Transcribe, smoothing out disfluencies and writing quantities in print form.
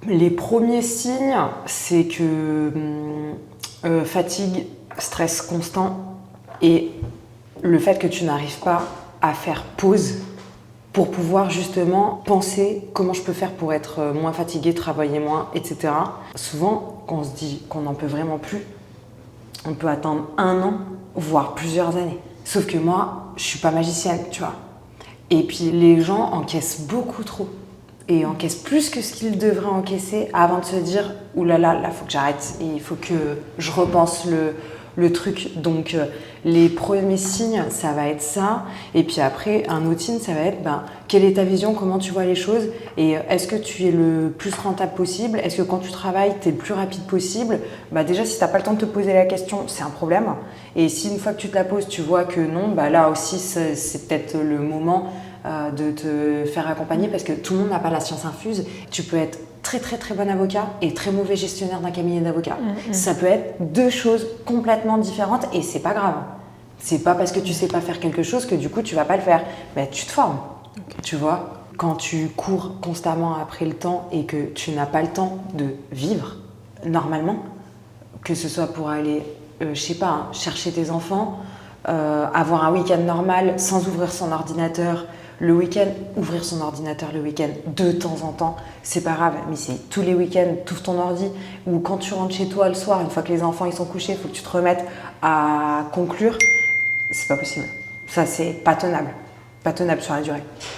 Les premiers signes, c'est que fatigue, stress constant et le fait que tu n'arrives pas à faire pause pour pouvoir justement penser comment je peux faire pour être moins fatiguée, travailler moins, etc. Souvent, quand on se dit qu'on n'en peut vraiment plus, on peut attendre 1 an, voire plusieurs années. Sauf que moi, je suis pas magicienne, tu vois. Et puis les gens encaissent beaucoup trop. Et encaissent plus que ce qu'ils devraient encaisser avant de se dire « Ouh là là, là, faut que j'arrête et il faut que je repense le truc. » Donc les premiers signes, ça va être ça. Et puis après, un autre signe, ça va être quelle est ta vision, comment tu vois les choses et est-ce que tu es le plus rentable possible? Est-ce que quand tu travailles, tu es le plus rapide possible? Déjà, si tu n'as pas le temps de te poser la question, c'est un problème. Et si une fois que tu te la poses, tu vois que non, là aussi, c'est peut-être le moment de te faire accompagner parce que tout le monde n'a pas la science infuse. Tu peux être très très très bon avocat et très mauvais gestionnaire d'un cabinet d'avocats. Ça peut être 2 choses complètement différentes et c'est pas grave. C'est pas parce que tu sais pas faire quelque chose que du coup tu vas pas le faire. Tu te formes, tu vois. Quand tu cours constamment après le temps et que tu n'as pas le temps de vivre normalement, que ce soit pour aller, je sais pas, chercher tes enfants, avoir un week-end normal sans ouvrir son ordinateur, le week-end, ouvrir son ordinateur le week-end de temps en temps, c'est pas grave, mais c'est tous les week-ends, t'ouvres ton ordi, ou quand tu rentres chez toi le soir, une fois que les enfants ils sont couchés, il faut que tu te remettes à conclure, c'est pas possible. Ça, c'est pas tenable sur la durée.